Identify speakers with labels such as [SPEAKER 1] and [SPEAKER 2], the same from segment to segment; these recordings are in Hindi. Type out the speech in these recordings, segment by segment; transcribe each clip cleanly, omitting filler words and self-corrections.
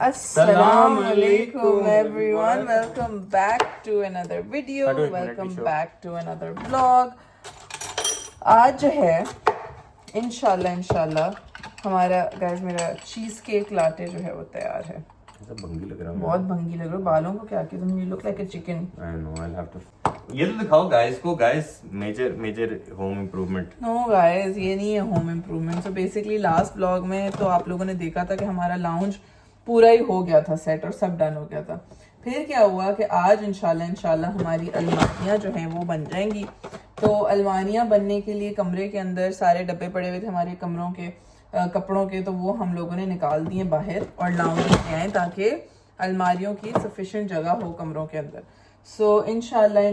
[SPEAKER 1] Assalamu alaikum everyone. Welcome back to another video. Welcome back to another vlog. आज जो है इंशाल्लाह हमारा गाइस मेरा चीज केक लाटे जो है वो तैयार है।
[SPEAKER 2] भंगी लग रहा है,
[SPEAKER 1] बहुत भंगी लग रहा है। बालों को क्या किया तुम? You look like a chicken.
[SPEAKER 2] I know I have to. ये तो दिखाओ गाइस को। Guys major home improvement.
[SPEAKER 1] No guys ये नहीं है home improvement. So basically last blog में तो आप लोगों ने देखा था कि हमारा लाउंज पूरा ही हो गया था सेट और सब डन हो गया था। फिर क्या हुआ कि आज इंशाल्लाह हमारी अलमारियाँ जो हैं वो बन जाएंगी। तो अलमारियाँ बनने के लिए कमरे के अंदर सारे डब्बे पड़े हुए थे हमारे कमरों के कपड़ों के, तो वो हम लोगों ने निकाल दिए बाहर और लाउंज में आए ताकि अलमारियों की सफिशिएंट जगह हो कमरों के अंदर। सो इंशाल्लाह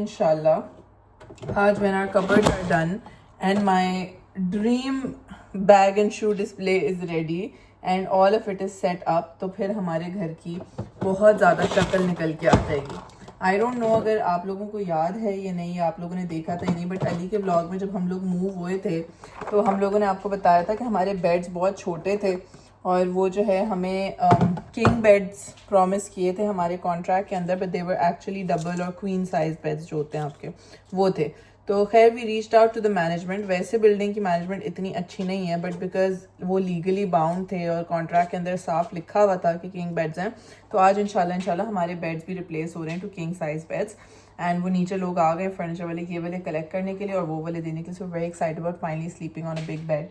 [SPEAKER 1] आज when our cupboards are done and my dream bag and shoe display is ready and all of it is set up, तो फिर हमारे घर की बहुत ज़्यादा शक्ल निकल के आ जाएगी। आई डोंट नो अगर आप लोगों को याद है या नहीं, आप लोगों ने देखा था या नहीं, बट अली के ब्लॉग में जब हम लोग मूव हुए थे तो हम लोगों ने आपको बताया था कि हमारे बेड्स बहुत छोटे थे और वो जो है हमें किंग बेड्स प्रॉमिस किए थे हमारे कॉन्ट्रैक्ट के अंदर, but they were actually double और क्वीन साइज बेड्स जो होते हैं आपके वो थे। तो खैर we reached out to the management. वैसे बिल्डिंग की मैनेजमेंट इतनी अच्छी नहीं है, बट बिकॉज वो लीगली बाउंड थे और कॉन्ट्रैक्ट के अंदर साफ लिखा हुआ था कि किंग बेड्स हैं, तो आज इंशाल्लाह हमारे बेड्स भी रिप्लेस हो रहे हैं to king size beds. And वो नीचे लोग आ गए फर्नीचर वाले ये वाले कलेक्ट करने के लिए और वो वाले देने के लिए। So very excited about finally sleeping on a big bed.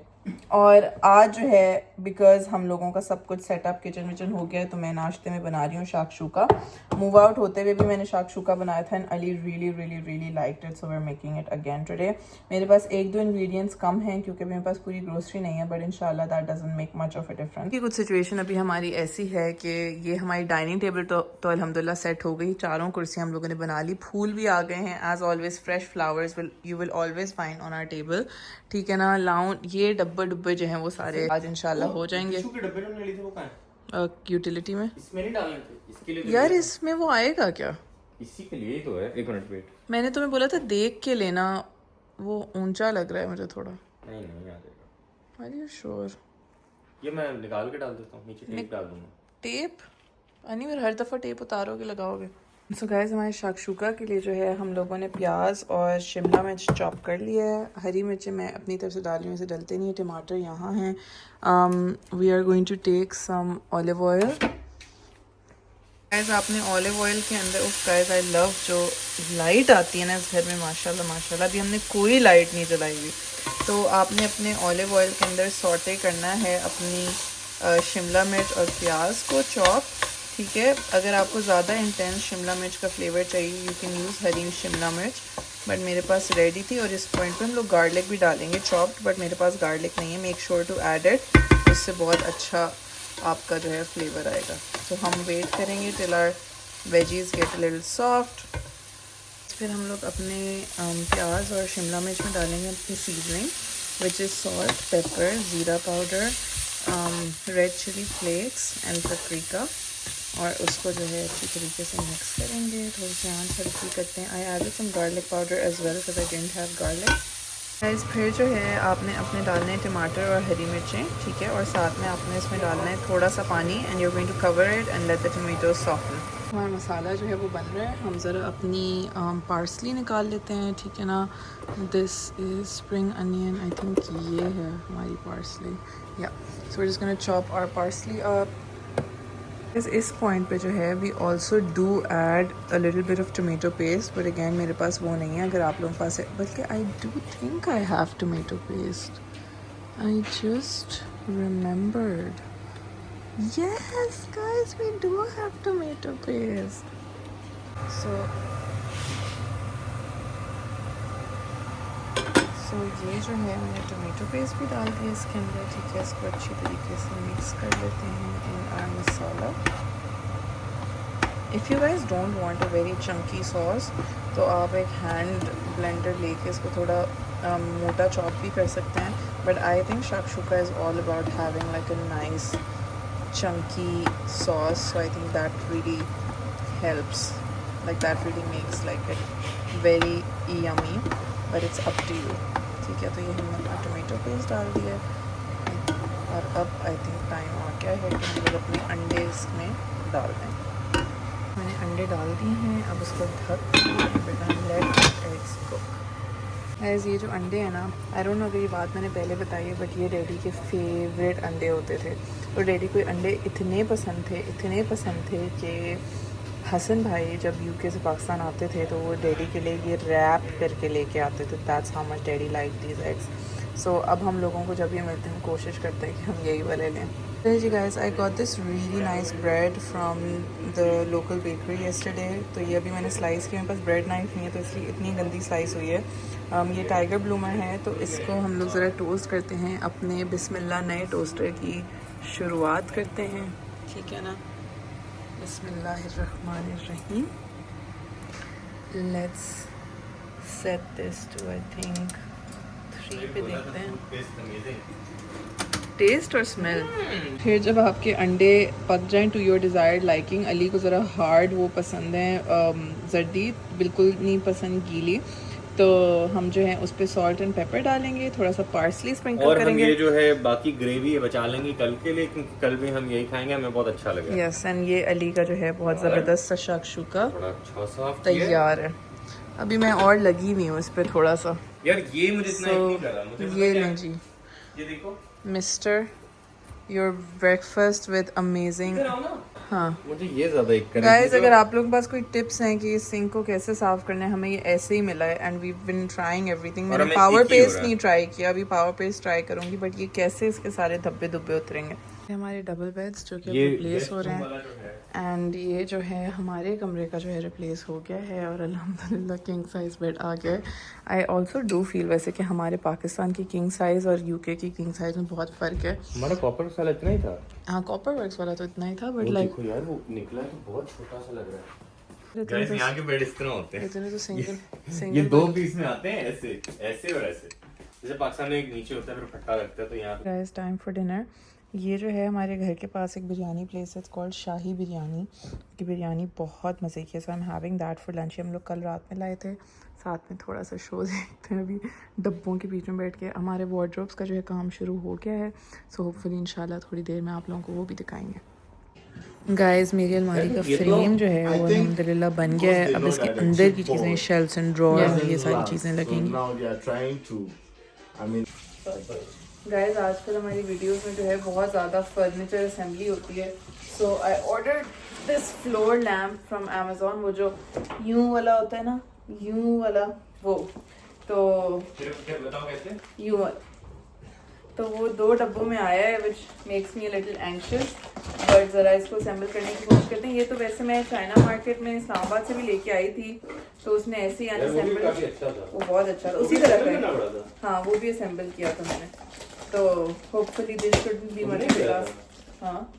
[SPEAKER 1] और आज जो है बिकॉज हम लोगों का सब कुछ सेटअप किचन विचन हो गया है, तो मैं नाश्ते में बना रही हूँ शाकशुका। मूव आउट होते हुए भी मैंने शाकशुका बनाया था and Ali really liked it, so we are making it again today. मेरे पास एक दो इंग्रेडिएंट्स कम हैं क्योंकि मेरे पास पूरी ग्रोसरी नहीं है, बट इंशाल्लाह that doesn't make much of a difference. की कुछ सिचुएशन अभी हमारी ऐसी है कि ये हमारी डाइनिंग टेबल तो अल्हम्दुलिल्लाह सेट हो गई। चारों कुर्सियाँ हम लोगों ने बना ली। फूल भी आ गए हैं as always. Fresh flowers you will always find on our table, ठीक है ना। लाउंज ये डब्बे जो हैं वो सारे आज इंशाल्लाह हो जाएंगे। यूटिलिटी में
[SPEAKER 2] इसमें नहीं डालने थे, इसके लिए
[SPEAKER 1] यार इसमें वो आएगा क्या?
[SPEAKER 2] इसी के लिए ही तो है। एक मिनट वेट।
[SPEAKER 1] मैंने तुम्हें बोला था देख के लेना, वो ऊंचा लग रहा है मुझे थोड़ा।
[SPEAKER 2] नहीं आ जाएगा।
[SPEAKER 1] Are you sure?
[SPEAKER 2] ये मैं निकाल के डाल देता हूँ, नीचे टेप डाल दूंगा।
[SPEAKER 1] टेप? अनी फिर हर दफ़ा टेप उतारोगे लगाओगे। सो गाइस हमारे शाकशुका के लिए जो है हम लोगों ने प्याज और शिमला मिर्च चॉप कर लिया है। हरी मिर्चें मैं अपनी तरफ से डाल रही हूँ, इसे डलते नहीं है। टमाटर यहाँ हैं। We are going to take some olive oil. Guys आपने ऑलिव ऑयल के अंदर गाइस आई लव जो लाइट आती है ना इस घर में, माशाल्लाह। अभी हमने कोई लाइट नहीं जलाई हुई। तो आपने अपने ऑलिव ऑयल के अंदर सॉटे करना है अपनी शिमला मिर्च और प्याज को चॉप, ठीक है। अगर आपको ज़्यादा इंटेंस शिमला मिर्च का फ्लेवर चाहिए यू कैन यूज़ हरी शिमला मिर्च, बट मेरे पास रेडी थी। और इस पॉइंट पे हम लोग गार्लिक भी डालेंगे चॉप्ड, बट मेरे पास गार्लिक नहीं है। Make sure to add it, उससे बहुत अच्छा आपका जो है फ्लेवर आएगा। तो हम वेट करेंगे till our veggies get a little soft. फिर हम लोग अपने प्याज और शिमला मिर्च में डालेंगे अपनी seasoning which is salt, pepper, ज़ीरा powder, red chilli flakes and paprika, और उसको जो है अच्छी तरीके से मिक्स करेंगे। थोड़ी सी आंच हल्की करते हैं। I added some garlic powder as well because I didn't have garlic. Guys फिर जो है आपने अपने डालने हैं टमाटर और हरी मिर्चें, ठीक है, और साथ में आपने इसमें डालना है थोड़ा सा पानी and you are going to cover it and let the tomatoes soften. हमारा मसाला जो है वो बन रहा है। हम ज़रा अपनी पार्सली निकाल लेते हैं, ठीक है ना। This is spring onion, I think ये है हमारी पार्सली, या so we are just gonna chop our parsley up. इस पॉइंट पे जो है we also do add a little bit of tomato paste, but again मेरे पास वो नहीं है। अगर आप लोगों के पास है, बल्कि I do think I have tomato paste, I just remembered. Yes guys we do have tomato paste. So ये जो है मैंने टोमेटो पेस्ट भी डाल दिया इसके अंदर, ठीक है। इसको अच्छी तरीके से मिक्स कर लेते हैं in our masala. If you guys don't want a very chunky sauce तो आप एक हैंड ब्लेंडर लेके इसको थोड़ा मोटा चॉप भी कर सकते हैं, but I think shakshuka is all about having like a nice chunky sauce, so I think that really helps, like that really makes like it very yummy, but it's up to you, ठीक है। तो ये हमने अपना टोमेटो पेस्ट डाल दिया और अब आई थिंक टाइम आ गया क्या है कि हम लोग अपने अंडे इसमें डाल दें। मैंने अंडे डाल दिए हैं, अब उसको ढक लेट एग्स कुक। एज ये जो अंडे हैं ना, आई डोंट नो अगर ये बात मैंने पहले बताई है, बट ये डैडी के फेवरेट अंडे होते थे। और डैडी को अंडे इतने पसंद थे कि हसन भाई जब यूके से पाकिस्तान आते थे तो वो डैडी के लिए ये रैप करके लेके आते थे। That's how much daddy like these eggs. So अब हम लोगों को जब ये मिलते हैं कोशिश करते हैं कि हम यही वाले लें। जी guys, I got this really nice bread from the local bakery yesterday. तो ये अभी मैंने स्लाइस की, मेरे पास ब्रेड नाइफ नहीं है तो इसलिए इतनी गंदी स्लाइस हुई है। ये टाइगर ब्लूमर है, तो इसको हम लोग ज़रा टोस्ट करते हैं। अपने बिस्मिल्लाह नए टोस्टर की शुरुआत करते हैं, ठीक है ना। बिस्मिल्लाहिर्रहमानिर्रहीम। Let's set this to I think 3 पे देखते हैं टेस्ट और स्मेल। फिर जब आपके अंडे पक जाएं to your desired liking, Ali को ज़रा हार्ड वो पसंद है, जर्दी बिल्कुल नहीं पसंद गीली, तो हम जो है उस पर सॉल्ट एंड पेपर डालेंगे, थोड़ा सा पार्सली स्प्रिंकल
[SPEAKER 2] और
[SPEAKER 1] करेंगे।
[SPEAKER 2] हम ये जो है बाकी ग्रेवी बचा लेंगे कल के लिए, क्योंकि कल भी हम यही खाएंगे, हमें बहुत अच्छा लगेगा।
[SPEAKER 1] यस, एंड ये अली का जो है बहुत ज़बरदस्त सा शाकशुका
[SPEAKER 2] थोड़ा अच्छा साफ
[SPEAKER 1] तैयार है। अभी मैं और लगी हुई हूँ इस पर थोड़ा सा।
[SPEAKER 2] यार ये मुझे इतना नहीं कर रहा, मुझे
[SPEAKER 1] ये लें जी,
[SPEAKER 2] ये देखो
[SPEAKER 1] mister your breakfast with amazing. हाँ
[SPEAKER 2] मुझे ये ज्यादा एक करें।
[SPEAKER 1] गाइस, अगर आप लोगों के पास कोई टिप्स हैं कि इस सिंक को कैसे साफ करना है, हमें ये ऐसे ही मिला है and we been trying everything. मैंने पावर पेस्ट नहीं ट्राई किया, अभी पावर पेस्ट ट्राई करूंगी, बट ये कैसे इसके सारे धब्बे दुब्बे उतरेंगे। हमारे डबल बेड्स जो कि रिप्लेस हो रहे हैं, एंड ये जो है हमारे कमरे का जो है रिप्लेस हो गया है और अल्हम्दुलिल्लाह किंग साइज बेड आ गया है। आई ऑल्सो डू फील वैसे कि हमारे पाकिस्तान की किंग साइज और यूके की किंग साइज में बहुत फ़र्क है।
[SPEAKER 2] हमारा कॉपर वाला इतना ही था।
[SPEAKER 1] हाँ, कॉपर वर्क्स वाला तो इतना ही था, बट लाइक
[SPEAKER 2] यार वो निकला तो बहुत छोटा सा लग रहा है। गाइस यहाँ के बेड इस तरह होते हैं,
[SPEAKER 1] इतने तो सिंगल
[SPEAKER 2] ये 2 पीस में आते हैं, ऐसे ऐसे और ऐसे। जैसे पाकिस्तान में एक नीचे होता है फिर फट्टा लगता है, तो यहाँ
[SPEAKER 1] गाइस टाइम फॉर डिनर। ये जो है हमारे घर के पास एक बिरयानी प्लेस है, इट्स कॉल्ड शाही बिरयानी की बिरयानी बहुत मज़े की है। So I am having that for lunch. हम लोग कल रात में लाए थे, साथ में थोड़ा सा शो देखते हैं अभी डब्बों के बीच में बैठ के। हमारे वार्डरोब्स का जो है काम शुरू हो गया है, सो होपफुली इंशाल्लाह थोड़ी देर में आप लोगों को वो भी दिखाएंगे। गाइस, मेरी अलमारी का फ्रेम जो है वो अल्हम्दुलिल्लाह बन गया है। अब इसके अंदर की चीज़ें, शेल्फ्स एंड ड्रॉअर, ये सारी चीज़ें लगेंगी। गाइस, आजकल हमारी वीडियोस में जो है बहुत ज़्यादा फर्नीचर असेंबली होती है। So I ordered this floor lamp from Amazon, वो जो यूं वाला होता है ना, यूं वाला वो, तो
[SPEAKER 2] बताओ कैसे
[SPEAKER 1] यूं वाला, तो वो 2 डब्बों में आया है, which makes me a little anxious, but ज़रा इसको असेंबल करने की कोशिश करते हैं। ये तो वैसे मैं चाइना मार्केट में इस्लामाबाद से भी लेके आई थी, तो उसने ऐसे ही अनअसेंबल, वो बहुत अच्छा था, उसी तरह का। हाँ, वो भी असेंबल किया था मैंने, तो hopefully this shouldn't be much big. हाँ,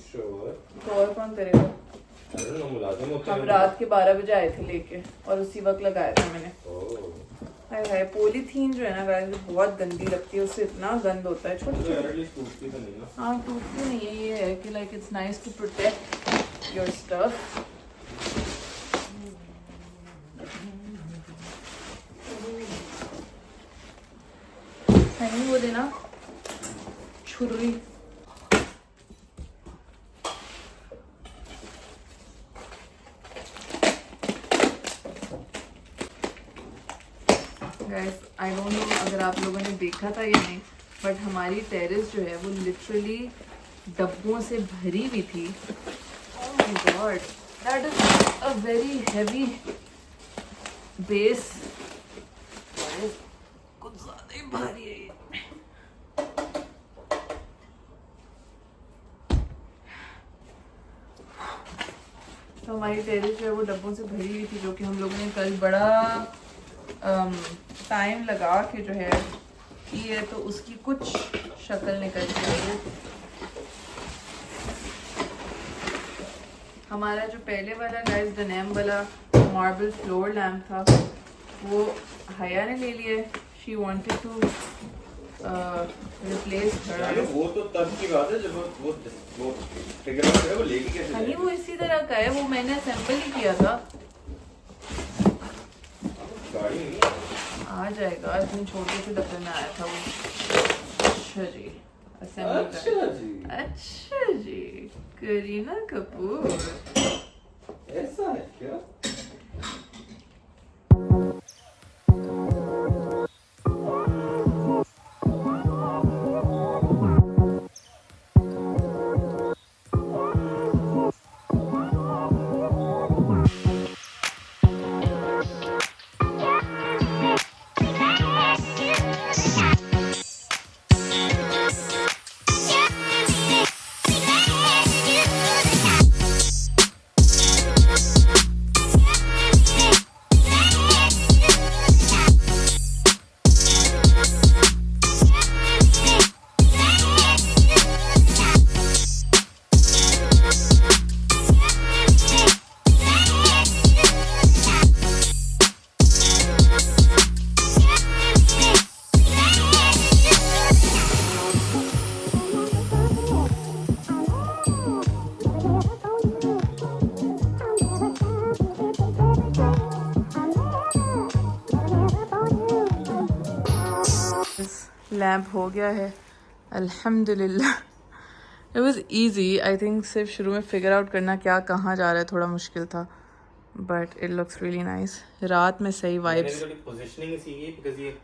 [SPEAKER 1] तो और कौन करेगा? हम रात के 12 बजे आए थे लेके, और उसी वक्त लगाया था मैंने। हाय हाय, पॉलीथीन जो है ना गाइस बहुत गंदी लगती है, उससे इतना गंद होता है। छोटी हाँ, टूटती नहीं है, ये है कि like it's nice to protect your stuff. नहीं वो देना छुरी। गाइस, आई डोंट नो अगर आप लोगों ने देखा था या नहीं, बट हमारी टेरेस जो है वो लिटरली डब्बों से भरी हुई थी। Oh my God, that is a very heavy base, कुछ ज़्यादा ही भारी है ये। तो हमारी टेरेस जो है वो डब्बों से भरी हुई थी, जो कि हम लोगों ने कल बड़ा टाइम लगा के जो है की है, तो उसकी कुछ शक्ल निकल के आई है। हमारा जो पहले वाला गाइस डनेम वाला मार्बल फ्लोर लैम्प था, वो हया ने ले लिया। शी वांटेड टू रिप्लेस हर।
[SPEAKER 2] वो तो तब की बात है जब वो फिगर आउट है, वो लेके कैसे
[SPEAKER 1] नहीं, वो इसी तरह का है, वो मैंने असेंबल ही किया था।
[SPEAKER 2] गाड़ी नहीं
[SPEAKER 1] आ जाएगा, इतने छोटे से डब्बे में आया था वो। अच्छा जी, असेंबली
[SPEAKER 2] अच्छा
[SPEAKER 1] का।
[SPEAKER 2] जी,
[SPEAKER 1] अच्छा जी, करीना कपूर।
[SPEAKER 2] ऐसा है क्या?
[SPEAKER 1] लैम्प हो गया है अल्हम्दुलिल्लाह। It was easy, I think सिर्फ शुरू में फिगर आउट करना क्या कहाँ जा रहा है थोड़ा मुश्किल था, but it looks really nice. रात में सही वाइब्स,
[SPEAKER 2] पोजीशनिंग सीखी बिकॉज़ ये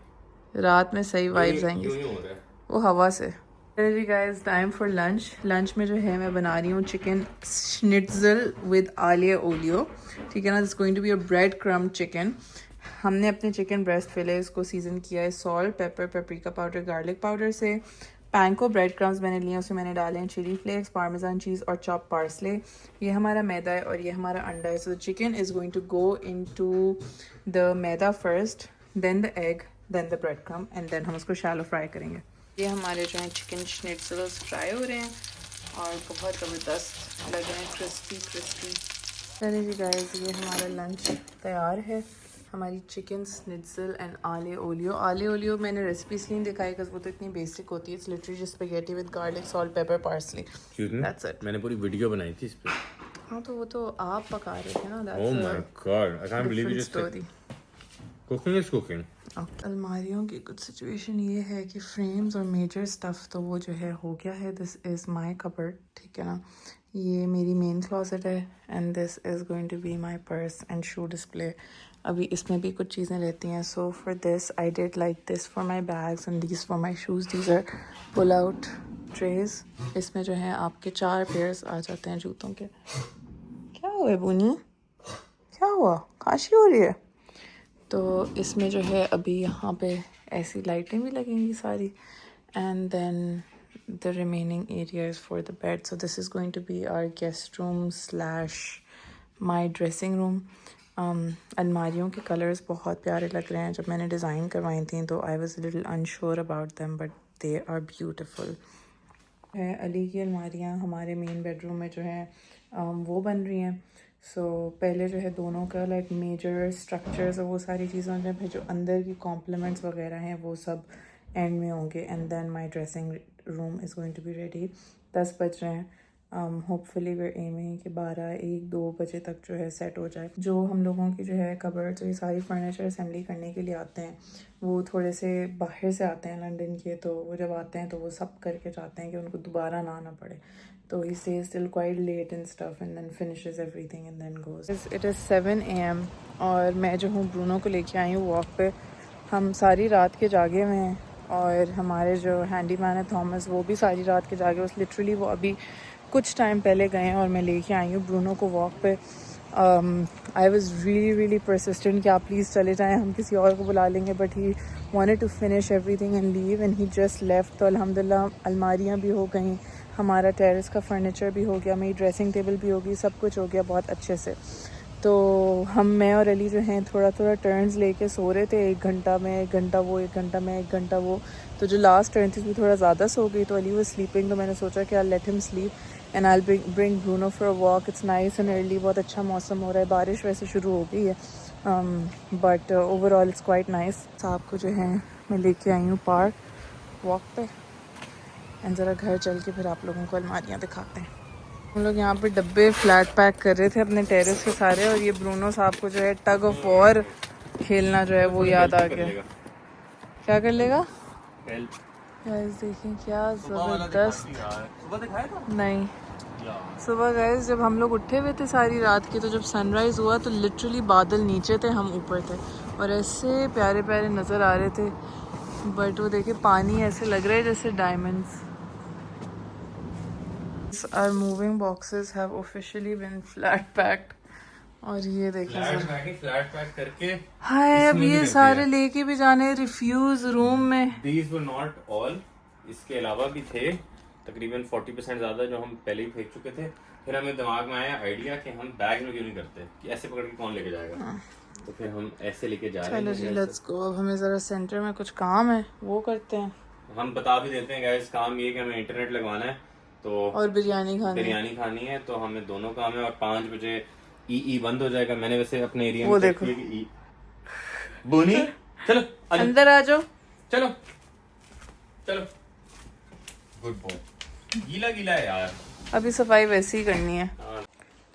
[SPEAKER 1] रात में सही वाइब्स आएंगी
[SPEAKER 2] यूं हो रहा है।
[SPEAKER 1] वो हवा से। जी guys, time for lunch. Lunch में जो है मैं बना रही हूँ chicken schnitzel with aglio olio, ठीक है ना। This going to be a breadcrumb chicken. हमने अपने चिकन ब्रेस्ट फिले इसको सीज़न किया है salt, pepper, paprika powder, garlic powder से। पैंको ब्रेड क्रम्स मैंने लिए, उसमें मैंने डाले हैं चिली फ्लेक्स, पार्मेजान चीज़ और चॉप पार्सले। ये हमारा मैदा है और ये हमारा अंडा है। So the chicken is going to go into the maida first, then the egg, then the bread crumb and then हम उसको शैलो फ्राई करेंगे। ये हमारे जो हैं चिकन स्निट्ज़ल्स फ्राई हो रहे हैं और बहुत ज़बरदस्त लग रहे हैं, क्रिस्पी क्रिस्पी। चलिए जी गाइस, ये हमारा लंच तैयार है। हमारी चिकन स्निट्ज़ल एंड आले ओलियो। आले ओलियो मैंने रेसिपी इसलिए नहीं दिखाई बिकॉज वो तो इतनी बेसिक होती है। It's literally just spaghetti with garlic, salt, paper, parsley, that's it.
[SPEAKER 2] मैंने पूरी वीडियो बनाई थी इस पे।
[SPEAKER 1] हाँ तो वो तो आप पका रहे थे ना,
[SPEAKER 2] oh my God, I can't believe it.
[SPEAKER 1] Story.
[SPEAKER 2] Cooking is cooking.
[SPEAKER 1] अलमारियों की कुछ सिचुएशन ये है कि फ्रेम्स और मेजर स्टफ़ तो वो जो है हो गया है। दिस इज़ माय कबर्ड, ठीक है ना। ये मेरी मेन क्लोसेट है and this is going to be my purse and shoe display. अभी इसमें भी कुछ चीज़ें रहती हैं। So for this I did like this for my bags and these for my shoes. These are pull out trays. इसमें जो है आपके 4 पेयर्स आ जाते हैं जूतों के। क्या हुआ है बुनी, क्या हुआ, खांसी हो रही है? तो इसमें जो है अभी यहाँ पे ऐसी लाइटें भी लगेंगी सारी and then the remaining areas for the bed. So this is going to be our guest room slash my dressing room. अलमारियों के कलर्स बहुत प्यारे लग रहे हैं। जब मैंने डिज़ाइन करवाई थी तो I was little unsure about them but they are beautiful. है अली की अलमारियाँ हमारे मेन बेडरूम में जो है वो बन रही हैं। सो पहले जो है दोनों का लाइक मेजर स्ट्रक्चर्स और वो सारी चीज़ें होंगे, फिर जो अंदर की कॉम्प्लीमेंट्स वगैरह हैं वो सब एंड में होंगे and then my dressing room is going to be ready. 10 बज रहे हैं। होपफुली वे एमिंग कि 12-1-2 बजे तक जो है सेट हो जाए। जो हम लोगों की जो है कबर्ड, ये सारी फर्नीचर असेंबली करने के लिए आते हैं वो थोड़े से बाहर से आते हैं लंदन के, तो वो जब आते हैं तो वो सब करके चाहते हैं कि उनको दोबारा ना आना पड़े। तो he stays till quite late and stuff and then finishes everything and then goes. It is 7 AM और मैं जो हूँ ब्रूनो को लेके आई हूँ वॉक पे। हम सारी रात के जागे हुए हैं और हमारे जो हैंडीमैन है थॉमस वो भी सारी रात के जागे। उस लिटरली वो अभी कुछ टाइम पहले गए हैं और मैं लेके आई हूँ ब्रूनो को वॉक पे। आई वॉज़ रियली परसिस्टेंट कि आप प्लीज़ चले जाएं, हम किसी और को बुला लेंगे, but he wanted to finish everything and leave and he just left. तो अल्हम्दुलिल्लाह अलमारियाँ भी हो गई, हमारा टेरेस का फर्नीचर भी हो गया, मेरी ड्रेसिंग टेबल भी होगी, सब कुछ हो गया बहुत अच्छे से। तो मैं और अली जो हैं थोड़ा टर्न्स लेके सो रहे थे, 1 घंटा में 1 घंटा वो, 1 घंटा में 1 घंटा वो। तो जो लास्ट टर्न थी थोड़ा ज़्यादा सो गई तो अली वो स्लीपिंग, तो मैंने सोचा कि I let him sleep and I bring Bruno for a walk. It's nice and early, बहुत अच्छा मौसम हो रहा है, बारिश वैसे शुरू हो गई है but overall it's quite nice. साहब को जो है मैं लेके आई हूँ पार्क वॉक पे एंड ज़रा घर चल के फिर आप लोगों को अलमारियाँ दिखाते हैं। हम लोग यहाँ पे डब्बे फ्लैट पैक कर रहे थे अपने टेरेस के सारे और ये ब्रूनो साहब को जो है टग ऑफ वॉर खेलना जो है वो याद आ गया। क्या कर लेगा? गाइस देखें क्या
[SPEAKER 2] सुबह वाला
[SPEAKER 1] ज़बरदस्त।
[SPEAKER 2] दिखाती यार, सुबह दिखाया था
[SPEAKER 1] नहीं,
[SPEAKER 2] यार।
[SPEAKER 1] सुबह गाइस जब हम लोग उठे हुए थे सारी रात की, तो जब सनराइज़ हुआ तो लिटरली बादल नीचे थे, हम ऊपर थे और ऐसे प्यारे प्यारे नज़र आ रहे थे। बट वो देखे पानी ऐसे लग रहा है जैसे diamonds. Our moving boxes have officially been flat packed। और ये देखें
[SPEAKER 2] फ्लैट पैक करके
[SPEAKER 1] हाय, अब
[SPEAKER 2] इसमें भी
[SPEAKER 1] ये
[SPEAKER 2] कर
[SPEAKER 1] सारे
[SPEAKER 2] दिया।
[SPEAKER 1] लेके भी जाने रिफ्यूज रूम में।
[SPEAKER 2] These were not all, इसके अलावा भी थे तकरीबन 40% ज़्यादा जो हम पहले ही फेंक चुके थे। फिर हमें दिमाग में आया आइडिया कि हम बैग में क्यों नहीं करते, कि ऐसे पकड़ के कौन लेके जाएगा। तो फिर हम ऐसे लेके जा रहे
[SPEAKER 1] चलो जी
[SPEAKER 2] हैं।
[SPEAKER 1] Let's go. अब हमें ज़रा सेंटर में कुछ काम है, वो करते हैं।
[SPEAKER 2] हम बता भी देते हैं गाइस, काम ये कि हमें इंटरनेट लगवाना है तो
[SPEAKER 1] और बिरयानी
[SPEAKER 2] खानी है, तो हमें दोनों काम है। और 5 बजे ई बंद हो जाएगा। मैंने वैसे अपने एरिया
[SPEAKER 1] वो
[SPEAKER 2] में चेक
[SPEAKER 1] देखो।
[SPEAKER 2] किया कि बोनी चलो
[SPEAKER 1] अंदर आ जाओ।
[SPEAKER 2] चलो चलो, गुड बॉय। गीला गीला है यार।
[SPEAKER 1] अभी सफाई वैसे ही करनी है।
[SPEAKER 2] हाँ।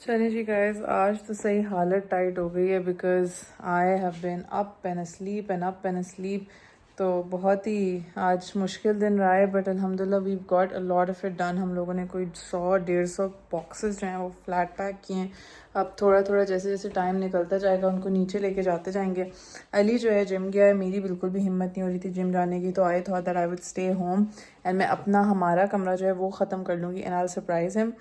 [SPEAKER 1] चलिए जी गाइस, आज तो सही हालत टाइट हो गई है because I have been up and sleep. तो बहुत ही आज मुश्किल दिन रहा है, बट अल्हम्दुलिल्लाह we got a lot of it done. हम लोगों ने कोई 100-150 बॉक्सेस जो हैं वो फ्लैट पैक किए हैं। अब थोड़ा थोड़ा जैसे जैसे टाइम निकलता जाएगा उनको नीचे लेके जाते जाएंगे। अली जो है जिम गया है, मेरी बिल्कुल भी हिम्मत नहीं हो रही थी जिम जाने की, तो I thought that I would stay home and मैं अपना हमारा कमरा जो है वो ख़त्म कर लूँगी and I will surprise him.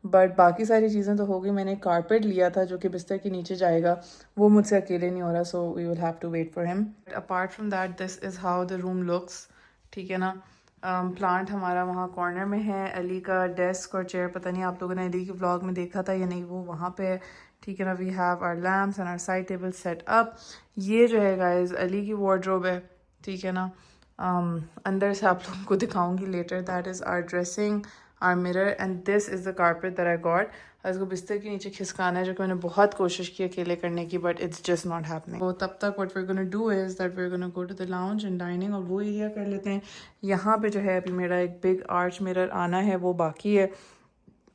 [SPEAKER 1] But बाकी सारी चीज़ें तो हो गई। मैंने कारपेट लिया था जो कि बिस्तर के नीचे जाएगा, वो मुझसे अकेले नहीं हो रहा, so we will have to wait for him. Apart from that this is how the room looks, ठीक है ना। प्लांट हमारा वहाँ कॉर्नर में है। अली का डेस्क और चेयर, पता नहीं आप लोगों ने अली के व्लॉग में देखा था या नहीं, वो वहाँ पे है, ठीक है ना। We have our lamps and our side table set up. ये जो है गाइस अली की वार्डरोब है, ठीक है ना। अंदर से आप लोगों को दिखाऊंगी later. That is our dressing, our mirror and this is the carpet that I got. इसको बिस्तर के नीचे खिसकाना है, जो कि मैंने बहुत कोशिश की अकेले करने की, but it's just not happening. तो तब तक what we are gonna do is that we are gonna go to the lounge and dining, और वो एरिया कर लेते हैं। यहाँ पे जो है अभी मेरा एक बिग आर्च मिरर आना है, वो बाकी है।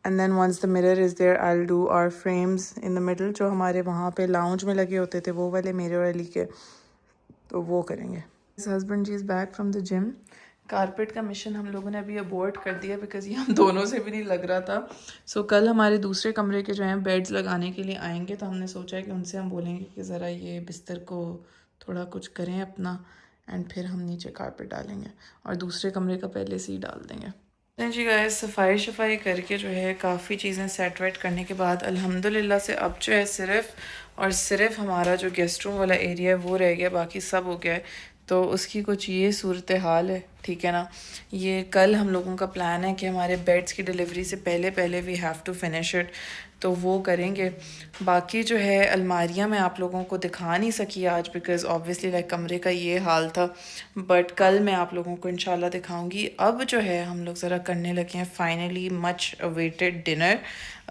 [SPEAKER 1] And then once the mirror is there I will do our frames in the middle, जो हमारे वहाँ पे लाउंज में लगे होते थे वो वाले, मेरे और अली के, तो वो करेंगे। Husband ji is back from the gym. Carpet का मिशन हम लोगों ने अभी अबॉर्ट कर दिया बिकॉज ये हम दोनों से भी नहीं लग रहा था। सो कल हमारे दूसरे कमरे के जो हैं बेड्स लगाने के लिए आएंगे, तो हमने सोचा है कि उनसे हम बोलेंगे कि ज़रा ये बिस्तर को थोड़ा कुछ करें अपना, एंड फिर हम नीचे कारपेट डालेंगे और दूसरे कमरे का पहले से ही डाल देंगे। जी गाइस, सफाई करके जो है काफ़ी चीज़ें सेट वेट करने के बाद अल्हम्दुलिल्लाह से अब जो है सिर्फ हमारा जो गेस्ट रूम वाला एरिया है वो रह गया, बाकी सब हो गया है। तो उसकी कुछ ये सूरत हाल है, ठीक है ना। ये कल हम लोगों का प्लान है कि हमारे बेड्स की डिलीवरी से पहले we have to finish it, तो वो करेंगे। बाकी जो है अलमारियाँ मैं आप लोगों को दिखा नहीं सकी आज बिकॉज़ ऑब्वियसली लाइक कमरे का ये हाल था, बट कल मैं आप लोगों को इंशाल्लाह दिखाऊंगी। अब जो है हम लोग ज़रा करने लगे हैं finally much awaited dinner.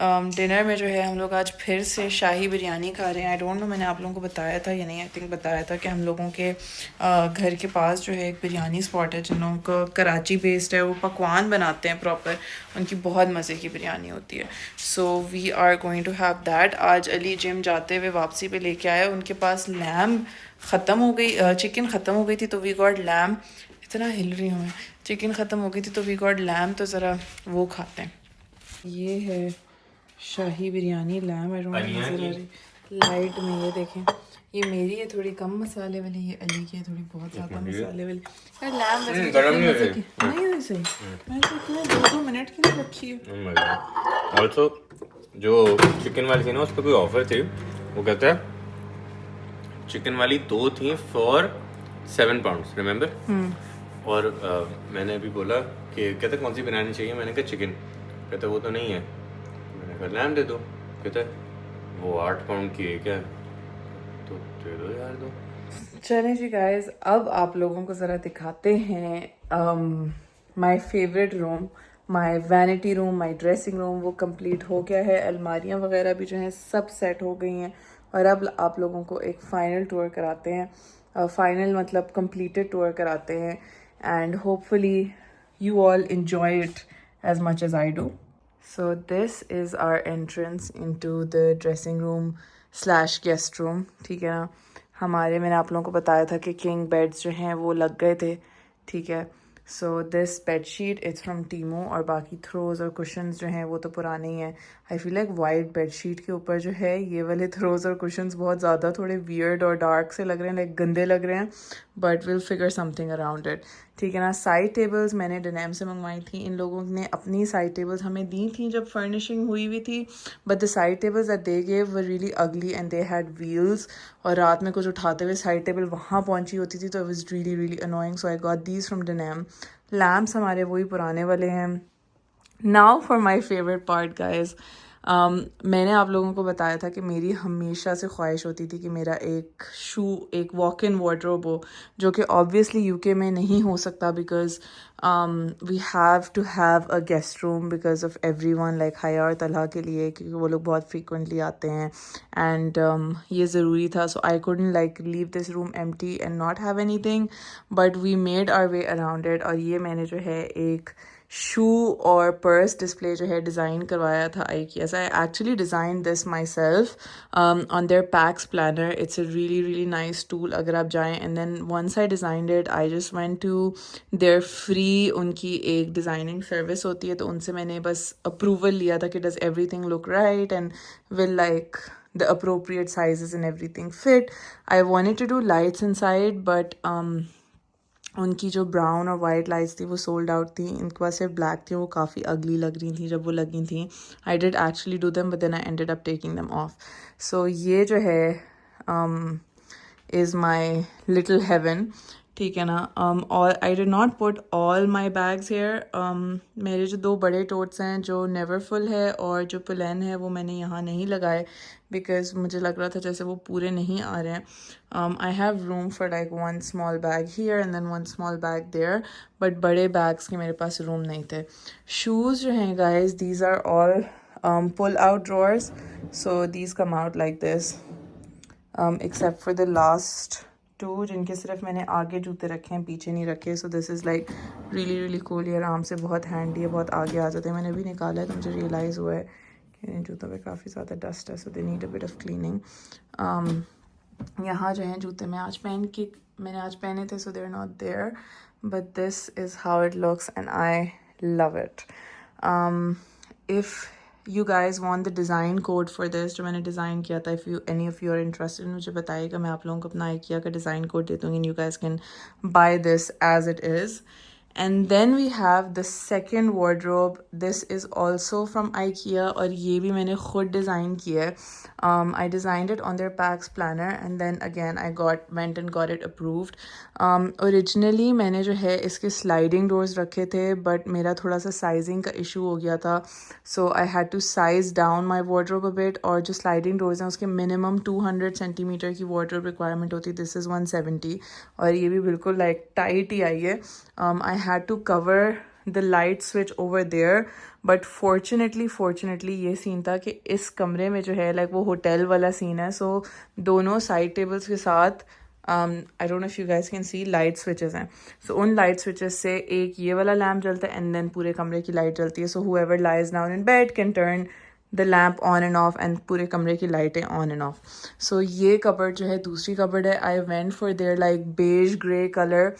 [SPEAKER 1] Dinner में जो है हम लोग आज फिर से शाही बिरयानी खा रहे हैं। आई डोंट नो मैंने आप लोगों को बताया था या नहीं, आई थिंक बताया था कि हम लोगों के घर के पास जो है एक बिरयानी स्पॉट है जिन लोगों का कराची बेस्ड है, वो पकवान बनाते हैं प्रॉपर, उनकी बहुत मज़े की बिरयानी होती है। So we are going to have that. आज अली जिम जाते हुए वापसी पे लेके आया, उनके पास लैम ख़त्म हो गई, चिकन ख़त्म हो गई थी, तो वी गॉट लैम। इतना हिल रही हूँ मैं, चिकन ख़त्म हो गई थी तो वी गॉट लैम, तो ज़रा वो खाते हैं। ये है शाही बिरयानी लैम, आई डोंट नज़र आ रही लाइट में, ये देखें। ये मेरी है थोड़ी कम मसाले वाली, ये अली की है थोड़ी बहुत ज़्यादा मसाले वाली। यार लैम वैसे
[SPEAKER 2] गरम नहीं
[SPEAKER 1] मज़े की नहीं सही, मैं तो इतने 2 मिनट की नहीं रखी है।
[SPEAKER 2] ऑल्सो जो चिकन वाली थी ना, उस पर कोई ऑफर थी, वो कहता है चिकन वाली 2 थी फॉर 7 पाउंड्स, रिमेंबर। और मैंने अभी बोला कि कहते कौन सी बिरयानी चाहिए, मैंने कहा चिकन। कहते वो तो नहीं है, मैंने कहा लैम दे दो। कहते वो 8 पाउंड की है क्या, तो दे दो यार दो।
[SPEAKER 1] चलें जी गाइस, अब आप लोगों को ज़रा दिखाते हैं my favourite room, my vanity room, my dressing room. वो कंप्लीट हो गया है, अलमारियाँ वगैरह भी जो हैं सब सेट हो गई हैं, और अब आप लोगों को एक फ़ाइनल टूर कराते हैं। फाइनल मतलब कंप्लीटेड टूर कराते हैं, and hopefully you all enjoy it as much as I do. So this is our entrance into the dressing room / guest room, ठीक है ना। हमारे मैंने आप लोगों को बताया था कि किंग बेड्स जो हैं वो लग गए थे, ठीक है। So this bed sheet it's from Temu, और बाकी थ्रोज और कुशंस जो हैं वो तो पुराने ही हैं. I feel like white bed sheet के ऊपर जो है ये वाले थ्रोज और कुशंस बहुत ज़्यादा थोड़े वियर्ड और डार्क से लग रहे हैं, लाइक गंदे लग रहे हैं, but will figure something around it. ठीक है ना. साइड टेबल्स मैंने डेनिम से मंगवाई थी. इन लोगों ने अपनी साइड टेबल्स हमें दी थी जब फर्निशिंग हुई हुई थी, but the side tables that they gave were really अगली एंड दे हैड व्हील्स, और रात में कुछ उठाते हुए साइड टेबल वहाँ पहुँची होती थी, तो it was really really annoying. So I got these from denim. Lamps हमारे वही पुराने वाले हैं. Now for my favourite part guys. मैंने आप लोगों को बताया था कि मेरी हमेशा से ख्वाहिश होती थी कि मेरा एक वॉक इन वार्डरोब हो, जो कि ऑब्वियसली यूके में नहीं हो सकता because we have to have a guest room because of everyone, like Haya और तलहा के लिए, क्योंकि वो लोग बहुत फ्रीक्वेंटली आते हैं एंड ये ज़रूरी था. So I couldn't like leave this room empty and not have anything, but we made our way around it. और ये मैंने जो है एक शू और पर्स डिस्प्ले जो है डिज़ाइन करवाया था IKEA से. I actually design this myself on their PAX planner. It's a really really nice tool अगर आप जाएं. And then once I designed it I just went to their free, उनकी एक डिज़ाइनिंग सर्विस होती है, तो उनसे मैंने बस अप्रूवल लिया था कि does everything look right and will like the appropriate sizes and everything fit. I wanted to do lights inside, but उनकी जो ब्राउन और वाइट लाइट्स थी वो सोल्ड आउट थी. इनके पास सिर्फ ब्लैक थी, वो काफ़ी अगली लग रही थी जब वो लगी थी. I did actually do them but then I ended up taking them off. So ये जो है इज़ माई लिटिल हेवन. ठीक है ना. और I did not put all my bags here. मेरे जो 2 बड़े टोट्स हैं, जो नेवर फुल है और जो पुलैन है, वो मैंने यहाँ नहीं लगाए बिकॉज मुझे लग रहा था जैसे वो पूरे नहीं आ रहे हैं. I have room for like 1 small bag here and then 1 small bag there, but बड़े बैग्स के मेरे पास रूम नहीं थे. शूज़ जो हैं guys, these are all pull out drawers, so these come out like this, except for the last 2 जिनके सिर्फ मैंने आगे जूते रखे हैं, पीछे नहीं रखे. सो this is like really really cool. ये आराम से बहुत हैंडी है, बहुत आगे आ जाते हैं. मैंने अभी निकाला है तो मुझे रियलाइज़ हुआ है कि इन जूतों पे काफ़ी ज़्यादा डस्ट है, so they need a bit of cleaning. यहाँ जो हैं जूते मैंने आज पहने थे, so they are not there, but this is how it looks and I love it. If you guys want the design code for this जो मैंने डिज़ाइन किया था, if you any of you are interested, मुझे बताइएगा, मैं आप लोगों को अपना IKEA का डिज़ाइन कोड दे दूँगी and you guys can buy this as it is. And then we have the second wardrobe. This is also from IKEA और ये भी मैंने खुद डिज़ाइन किया है. I designed it on their PAX planner and then again I went and got it approved. Originally मैंने जो है इसके sliding doors रखे थे, but मेरा थोड़ा सा sizing का issue हो गया था, so I had to size down my wardrobe a bit. और जो sliding doors हैं उसके minimum 200 centimeter की wardrobe requirement होती है. This is 170 और ये भी बिल्कुल like tight ही आई है. I had to cover the light switch over there, but fortunately ये सीन था कि इस कमरे में जो है लाइक वो होटल वाला सीन है, सो दोनों साइड टेबल्स के साथ I don't know if you guys can see light switches हैं. So उन light switches से एक ये वाला लैम्प जलता है and then पूरे कमरे की लाइट जलती है, so whoever lies down in bed can turn the lamp on and off and पूरे कमरे की लाइटें on and off. So ये कबर्ड जो है दूसरी कबर्ड है. I went for their like beige grey color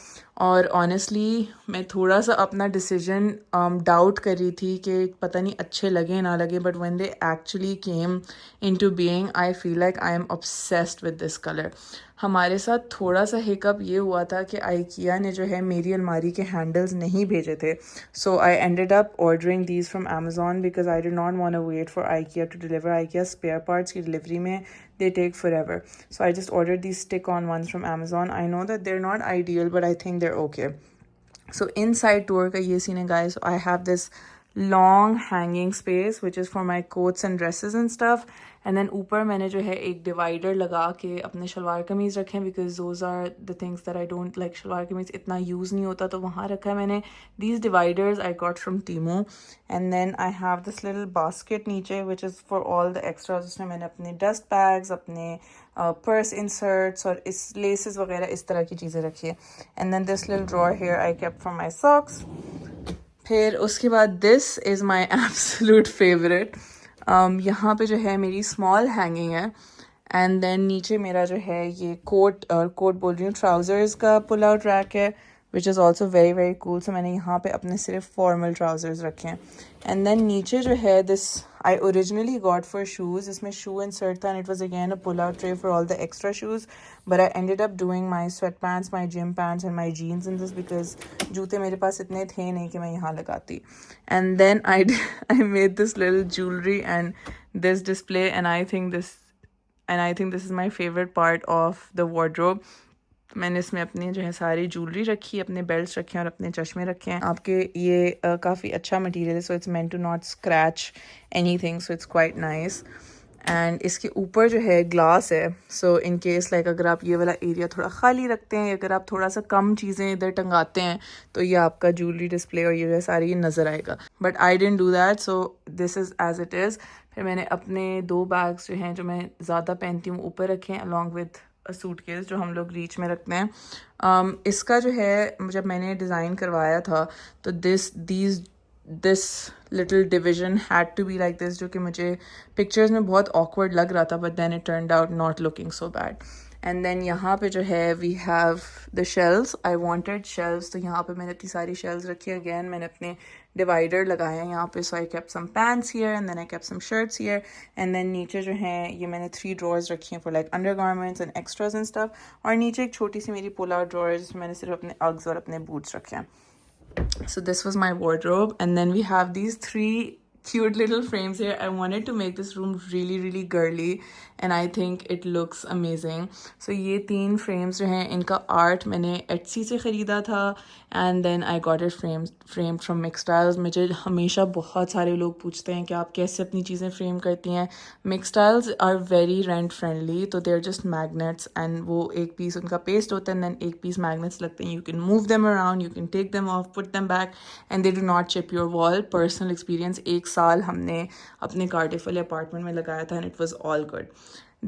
[SPEAKER 1] और ऑनेस्टली मैं थोड़ा सा अपना डिसीजन डाउट कर रही थी कि पता नहीं अच्छे लगे ना लगे, but when they actually came into being I feel like I am obsessed with this colour. हमारे साथ थोड़ा सा हिकअप ये हुआ था कि IKEA ने जो है मेरी अलमारी के हैंडल्स नहीं भेजे थे, so I ended up ordering these from Amazon because I did not want to wait for IKEA to deliver. IKEA spare parts की डिलीवरी में they take forever, so I just ordered these stick-on ones from Amazon. I know that they're not ideal, but I think they're okay. So inside tour ka ye scene hai guys. So I have this long hanging space which is for my coats and dresses and stuff, and then ऊपर मैंने जो है एक divider लगा के अपने शलवार कमीज़ रखे हैं because those are the things that I don't like. Salwar कमीज़ इतना यूज़ नहीं होता तो वहाँ रखा है मैंने. These dividers I got from Temu, and then I have this little basket नीचे which is for all the extras. उसमें मैंने अपने dust bags, अपने पर्स इंसर्ट्स और इस लेसेस वगैरह इस तरह की चीज़ें रखी है. And then this little drawer here I kept for my socks. फिर उसके बाद this is my absolute favourite. यहाँ पे जो है मेरी स्मॉल हैंगिंग है, एंड देन नीचे मेरा जो है ये कोट बोल रही हूँ ट्राउज़र्स का पुल आउट रैक है. Which is also very very cool. So मैंने यहाँ पे अपने सिर्फ फॉर्मल ट्राउजर्स रखे हैं। एंड देन नीचे जो है this I originally got for shoes, इसमें शू इंसर्ट था and it was again a pull out tray for all the extra shoes, but I ended up doing my sweat pants, my gym pants and my jeans in this because जूते मेरे पास इतने थे नहीं कि मैं यहाँ लगाती। And then I made this little jewellery and this display, and I think this is my favorite part of the wardrobe. मैंने इसमें अपनी जो है सारी ज्वेलरी रखी, अपने बेल्ट्स रखे हैं और अपने चश्मे रखे हैं। आपके ये काफ़ी अच्छा मटेरियल है, so it's meant to not scratch anything, so it's quite nice. And इसके ऊपर जो है ग्लास है, सो इन केस लाइक अगर आप ये वाला एरिया थोड़ा खाली रखते हैं, अगर आप थोड़ा सा कम चीज़ें इधर टंगाते हैं तो ये आपका ज्वेलरी डिस्प्ले और ये सारी नज़र आएगा। But I didn't do that, so this is as it is. फिर मैंने अपने 2 बैग्स जो हैं जो मैं ज़्यादा पहनती हूँ ऊपर रखे हैं अलॉन्ग विद सूटकेस जो हम लोग रीच में रखते हैं। इसका जो है जब मैंने डिज़ाइन करवाया था तो this little division had to be like this, जो कि मुझे पिक्चर्स में बहुत ऑकवर्ड लग रहा था, but then it turned out not looking so bad. And then यहाँ पे जो है we have the shelves, I wanted shelves, तो यहाँ पे मैंने इतनी सारी शेल्व्स रखी है। अगेन मैंने अपने डिवाइडर लगाया है यहाँ पे, so I kept some pants here and then I kept some shirts here. And then नीचे जो है ये मैंने 3 ड्रॉर्स रखी हैं for like undergarments and extras and stuff, और नीचे एक छोटी सी मेरी पुल आउट ड्रॉर है जिसमें मैंने सिर्फ अपने अग्स और अपने बूट्स रखे हैं। So this was my wardrobe, and then we have these 3 cute little frames here. I wanted to make this room really really girly and I think it looks amazing. So ये 3 frames जो हैं इनका art मैंने Etsy से ख़रीदा था and then I got it framed from Mixtiles. मुझे हमेशा बहुत सारे लोग पूछते हैं कि आप कैसे अपनी चीज़ें फ्रेम करती हैं। Mixtiles are very rent friendly, तो they're just magnets and वो एक पीस उनका पेस्ट होता है and then एक पीस magnets लगते हैं। You can move them around, you can take them off, put them back and they do not chip your wall. Personal experience, 1 साल हमने अपने कार्डिफ वाले अपार्टमेंट में लगाया था and it was all good.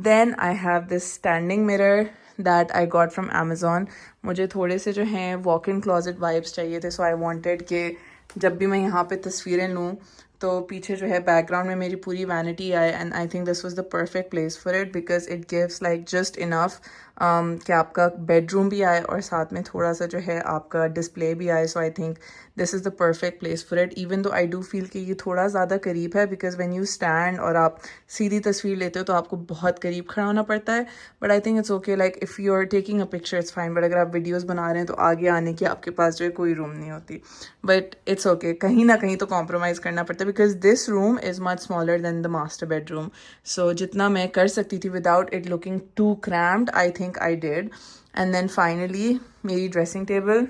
[SPEAKER 1] Then I have this standing mirror that I got from Amazon. मुझे थोड़े से जो हैं walk-in closet vibes चाहिए थे, so I wanted कि जब भी मैं यहाँ पे तस्वीरें लूँ तो पीछे जो है बैकग्राउंड में मेरी पूरी वैनिटी आए, and I think this was the perfect place for it because it gives like just enough कि आपका बेडरूम भी आए और साथ में थोड़ा सा जो है आपका डिस्प्ले भी आए। So I think this is the perfect place for it, even though I do feel कि ये थोड़ा ज़्यादा करीब है बिकॉज व्हेन यू स्टैंड और आप सीधी तस्वीर लेते हो तो आपको बहुत करीब खड़ा होना पड़ता है। But I think it's okay, like if you are taking a picture it's fine, but अगर आप वीडियोज़ बना रहे हैं तो आगे आने की आपके पास जो है कोई रूम नहीं होती। बट इट्स ओके, कहीं ना कहीं तो कॉम्प्रोमाइज़ करना पड़ता है because this room is much smaller than the master bedroom. So जितना मैं कर सकती थी without it looking too crammed, I think I did. And then finally मेरी dressing table,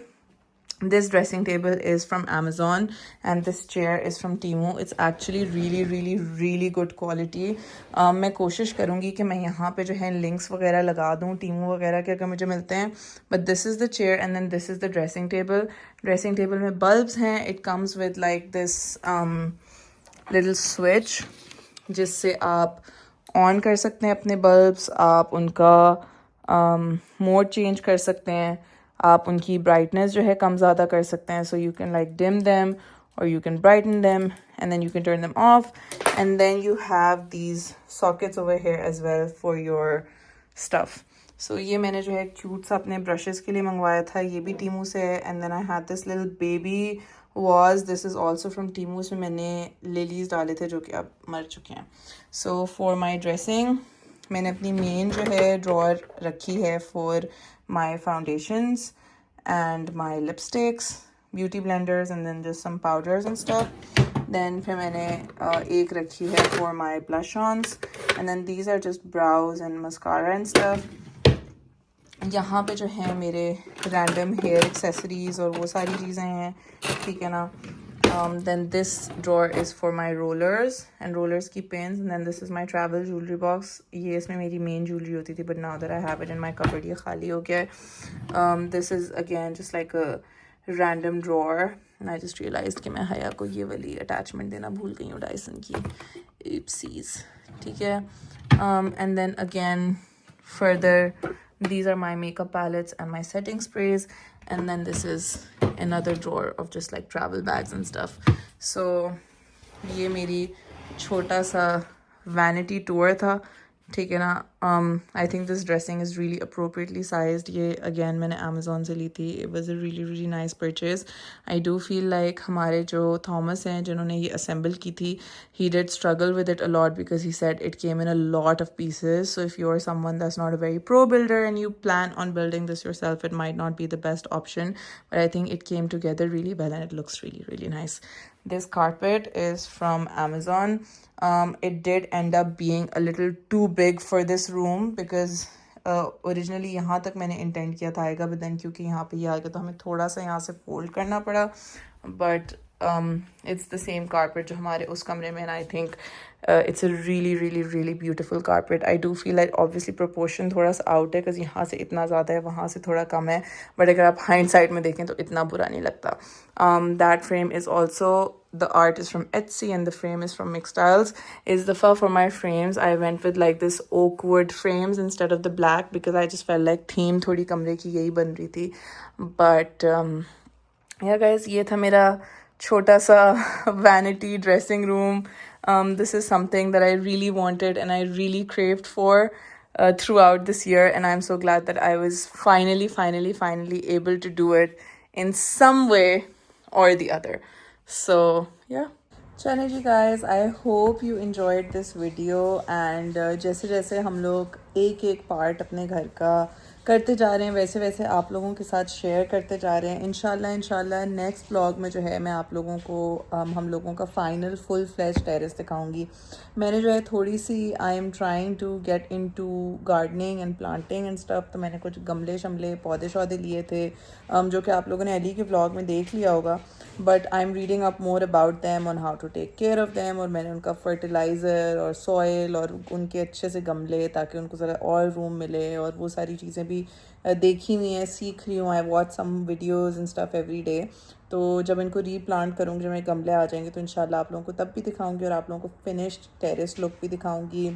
[SPEAKER 1] this dressing table is from Amazon and this chair is from Temu. It's actually really good quality. मैं कोशिश करूँगी कि मैं यहाँ पे जो है लिंक्स वगैरह लगा दूँ Temu वगैरह के अगर मुझे मिलते हैं। But this is the chair and then this is the dressing table. Dressing table में bulbs हैं. It comes with like this little switch जिससे आप ऑन कर सकते हैं अपने bulbs, आप उनका मोड चेंज कर सकते हैं, आप उनकी ब्राइटनेस जो है कम ज़्यादा कर सकते हैं। So you can like dim them और you can brighten them and then you can turn them off and then you have these sockets over here as well for your stuff. So ये मैंने जो है क्यूट सा अपने ब्रशेस के लिए मंगवाया था, ये भी टीमू से है। And then I had this little baby vase, this is also from Temu. इसमें मैंने लिलीज डाले थे जो कि अब मर चुके हैं। सो फॉर माई ड्रेसिंग मैंने अपनी मेन जो है ड्रॉर रखी है for my foundations and my lipsticks, beauty blenders and then just some powders and stuff. Then फिर मैंने एक रखी है for my blush ons and then these are just brows and mascara and stuff. यहाँ पे जो है मेरे random hair accessories और वो सारी चीज़ें हैं, ठीक है ना। Then this drawer is for my rollers and rollers की pins and then this is my travel jewelry box. ये इसमें मेरी main jewelry होती थी but now that I have it in my cupboard ये खाली हो गया है। This is again just like a random drawer and I just realized कि मैं हया को ये वाली attachment देना भूल गई हूँ Dyson की, oopsies, ठीक है। And then again further these are my makeup palettes and my setting sprays and then this is another drawer of just like travel bags and stuff. So ये मेरी छोटा सा vanity tour था ठीक है ना. आई think this dressing is really appropriately sized. ये अगेन मैंने अमेज़ोन से ली थी. It was a really really nice purchase. I do feel like हमारे जो थॉमस हैं जिन्होंने ये असेंबल की थी, he did struggle with it a lot because he said it came in a lot of pieces. So if you're someone that's not a very pro builder and you plan on building this yourself, it might not be the best option, but I think it came together really well and it looks really really nice. This carpet is from Amazon. It did end up being a little too big for this room because originally यहाँ तक मैंने इंटेंड किया था आएगा, बट देन क्योंकि यहाँ पे ये आ गया तो हमें थोड़ा सा यहाँ से फोल्ड करना पड़ा. But it's the same carpet जो हमारे उस कमरे में, and I think it's a really really really beautiful carpet. I do feel like obviously proportion थोड़ा सा out है because यहाँ से इतना ज़्यादा है, वहाँ से थोड़ा कम है, but अगर आप hindsight में देखें तो इतना बुरा नहीं लगता. That frame is also, the art is from Etsy and the frame is from Mixtiles. Is the fur for my frames, I went with like this oak wood frames instead of the black because I just felt like theme थोड़ी कमरे की यही बन रही थी. But yeah guys, ये था मेरा छोटा सा vanity dressing room. This is something that I really wanted and I really craved for throughout this year, and I'm so glad that I was finally able to do it in some way or the other. So yeah. चलिए जी guys, I hope you enjoyed this video and जैसे जैसे हम लोग एक एक पार्ट अपने घर का करते जा रहे हैं वैसे वैसे आप लोगों के साथ शेयर करते जा रहे हैं. इंशाल्लाह नेक्स्ट ब्लॉग में जो है मैं आप लोगों को हम लोगों का फाइनल फुल फ्लैश टेरेस दिखाऊंगी. मैंने जो है थोड़ी सी I am trying to get into gardening and planting and stuff, तो मैंने कुछ गमले शमले पौधे शौधे लिए थे जो कि आप लोगों ने अली के व्लॉग में देख लिया होगा. But I am reading up more about them on how to take care of them, और मैंने उनका फर्टिलाइज़र और सॉइल और उनके अच्छे से गमले ताकि उनको ज़रा और रूम मिले और वो सारी चीज़ें भी देखी हुई हैं, सीख रही हूँ. I watch some videos and stuff every day. तो जब इनको रीप्लांट करूँगी, जब मेरे गमले आ जाएंगे तो इंशाल्लाह आप लोगों को तब भी दिखाऊँगी और आप लोगों को फिनिश्ड टेरेस लुक भी दिखाऊँगी.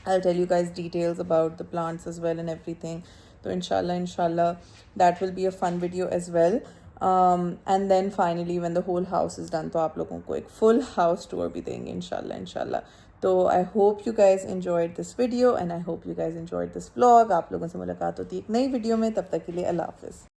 [SPEAKER 1] I'll tell you guys details about the plants as well and everything. So inshallah, that will be a fun video as well. And then finally, when the whole house is done, तो आप लोगों को एक full house tour भी देंगे inshallah. तो I hope you guys enjoyed this video and I hope you guys enjoyed this vlog. आप लोगों से मुलाकात होती है एक नई वीडियो में, तब तक के लिए अल्लाह हाफिज़.